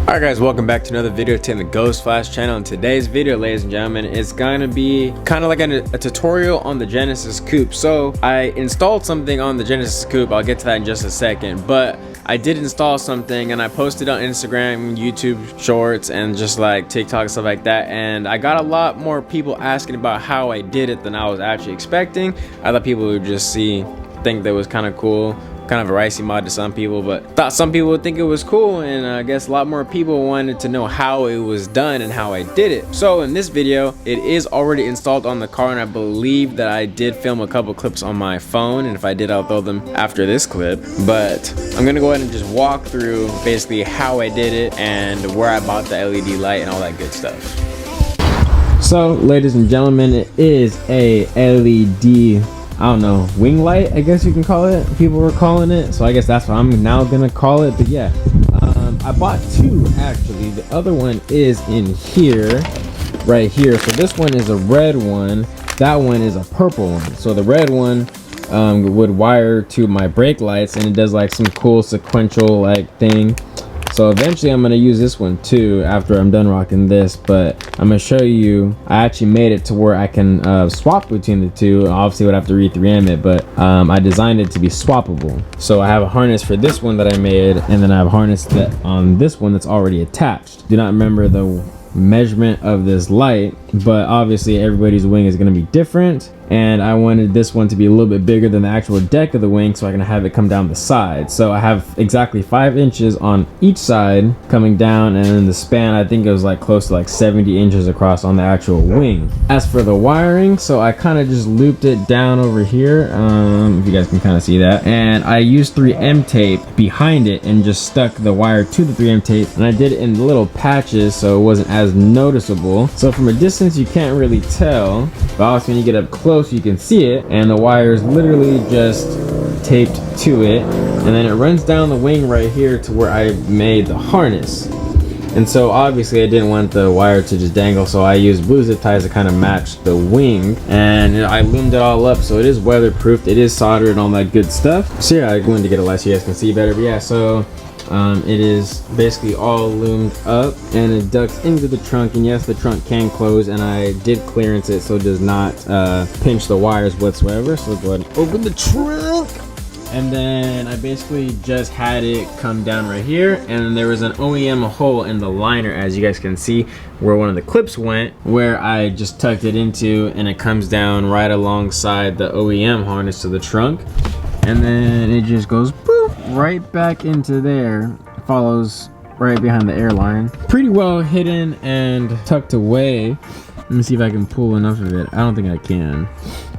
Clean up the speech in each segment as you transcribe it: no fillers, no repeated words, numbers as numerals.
Alright guys, welcome back to another video to the Ghost Flash channel. In today's video, ladies and gentlemen, it's gonna be kind of like a tutorial on the Genesis Coupe. So I installed something on the Genesis Coupe. I'll get to that in just a second, but I did install something and I posted on Instagram, YouTube shorts, and just like TikTok and stuff like that, and I got a lot more people asking about how I did it than I was actually expecting. I thought people would just think that was kind of cool, kind of a ricey mod to some people, but thought some people would think it was cool, and I guess a lot more people wanted to know how it was done and how I did it. So in this video, it is already installed on the car, and I believe that I did film a couple clips on my phone, and if I did, I'll throw them after this clip. But I'm gonna go ahead and just walk through basically how I did it and where I bought the LED light and all that good stuff. So ladies and gentlemen, it is a LED, I don't know, wing light, I guess you can call it. People were calling it, so I guess that's what I'm now gonna call it. But yeah, I bought two actually. The other one is in here, right here. So this one is a red one, that one is a purple one. So the red one would wire to my brake lights, and it does like some cool sequential like thing. So eventually I'm going to use this one too after I'm done rocking this, but I'm going to show you, I actually made it to where I can swap between the two. Obviously I would have to re-3M it, but I designed it to be swappable. So I have a harness for this one that I made, and then I have a harness that on this one that's already attached. Do not remember the measurement of this light, but obviously everybody's wing is going to be different, and I wanted this one to be a little bit bigger than the actual deck of the wing, so I can have it come down the side. So I have exactly 5 inches on each side coming down, and then the span, I think it was like close to like 70 inches across on the actual wing. As for the wiring, so I kind of just looped it down over here, if you guys can kind of see that, and I used 3M tape behind it and just stuck the wire to the 3M tape, and I did it in little patches so it wasn't as noticeable. So from a distance you can't really tell, but obviously when you get up close you can see it, and the wire is literally just taped to it, and then it runs down the wing right here to where I made the harness. And so obviously I didn't want the wire to just dangle, so I used blue zip ties to kind of match the wing, and I loomed it all up so it is weatherproofed, it is soldered and all that good stuff. So yeah, I wanted to get a light so you guys can see better, but yeah, so it is basically all loomed up, and it ducts into the trunk, and yes, the trunk can close, and I did clearance it so it does not pinch the wires whatsoever. So let's go ahead and open the trunk, and then I basically just had it come down right here, and there was an OEM hole in the liner, as you guys can see, where one of the clips went, where I just tucked it into, and it comes down right alongside the OEM harness to the trunk, and then it just goes poof right back into there. Follows right behind the airline, pretty well hidden and tucked away. Let me see if I can pull enough of it. I don't think I can,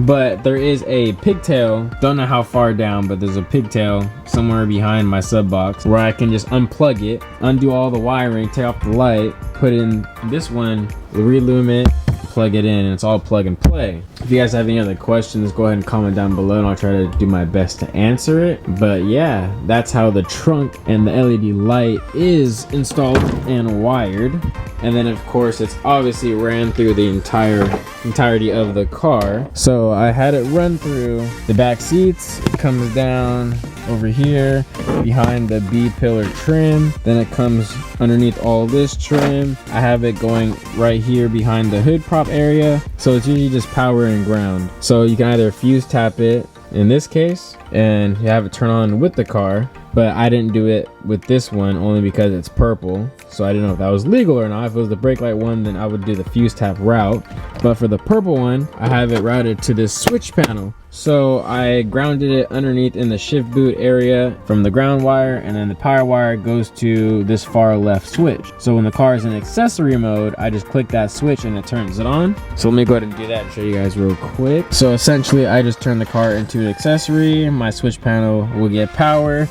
but there is a pigtail, don't know how far down, but there's a pigtail somewhere behind my sub box where I can just unplug it, undo all the wiring, take off the light, put in this one, relume it, plug it in, and it's all plug and play. If you guys have any other questions, go ahead and comment down below, and I'll try to do my best to answer it. But yeah, that's how the trunk and the LED light is installed and wired. And then of course it's obviously ran through the entirety of the car. So I had it run through the back seats, it comes down over here behind the B pillar trim, then it comes underneath all this trim. I have it going right here behind the hood prop area, so it's usually just power and ground. So you can either fuse tap it in this case, and you have it turn on with the car, but I didn't do it with this one only because it's purple, so I didn't know if that was legal or not. If it was the brake light one, then I would do the fuse tap route, but for the purple one I have it routed to this switch panel. So I grounded it underneath in the shift boot area from the ground wire, and then the power wire goes to this far left switch. So when the car is in accessory mode, I just click that switch and it turns it on. So let me go ahead and do that and show you guys real quick. So essentially I just turn the car into an accessory, my switch panel will get power,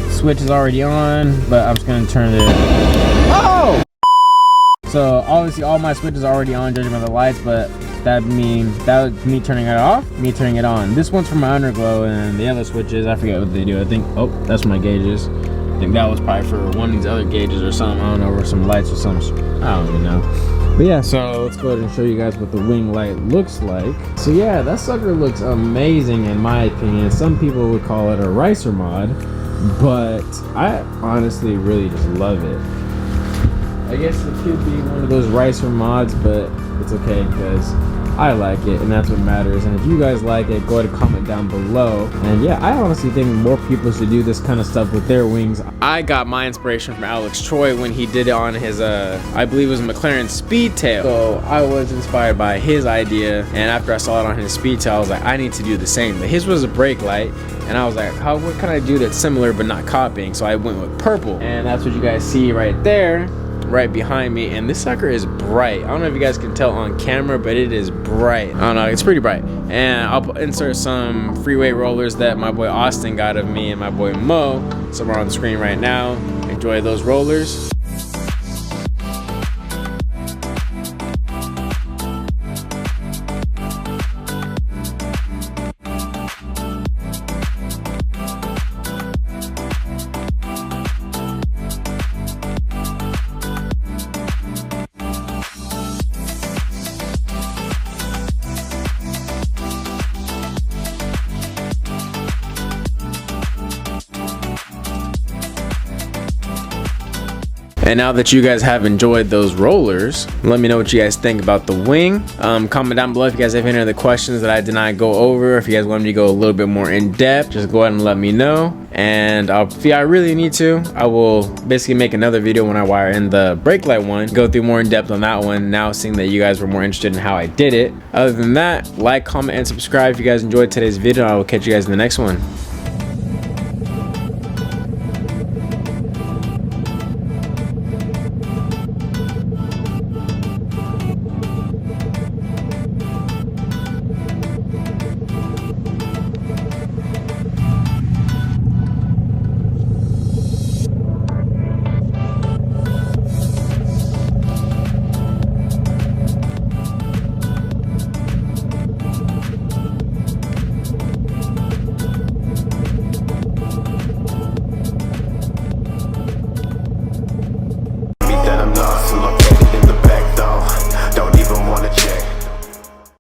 switch is already on, but I'm just gonna turn it. Oh! So obviously all my switches are already on, judging by the lights, but that mean that was me turning it off, me turning it on. This one's for my underglow, and the other switches, I forget what they do. I think, oh, that's my gauges. I think that was probably for one of these other gauges or something. I don't know, or some lights or something. I don't even know. But yeah, so let's go ahead and show you guys what the wing light looks like. So yeah, that sucker looks amazing in my opinion. Some people would call it a ricer mod, but I honestly really just love it. I guess it could be one of those ricer mods, but it's okay because I like it, and that's what matters. And if you guys like it, go ahead and comment down below. And yeah, I honestly think more people should do this kind of stuff with their wings. I got my inspiration from Alex Troy when he did it on his I believe it was McLaren Speedtail. So I was inspired by his idea, and after I saw it on his Speedtail, I was like, I need to do the same. But his was a brake light, and I was like, what can I do that's similar but not copying? So I went with purple, and that's what you guys see right there, right behind me. And this sucker is bright. I don't know if you guys can tell on camera, but it is bright. I don't know, it's pretty bright. And I'll insert some freeway rollers that my boy Austin got of me and my boy Mo somewhere on the screen right now. Enjoy those rollers. And now that you guys have enjoyed those rollers, let me know what you guys think about the wing. Comment down below if you guys have any other questions that I did not go over. If you guys want me to go a little bit more in depth, just go ahead and let me know. And if I really need to, I will basically make another video when I wire in the brake light one, go through more in depth on that one, now seeing that you guys were more interested in how I did it. Other than that, like, comment, and subscribe if you guys enjoyed today's video. I will catch you guys in the next one.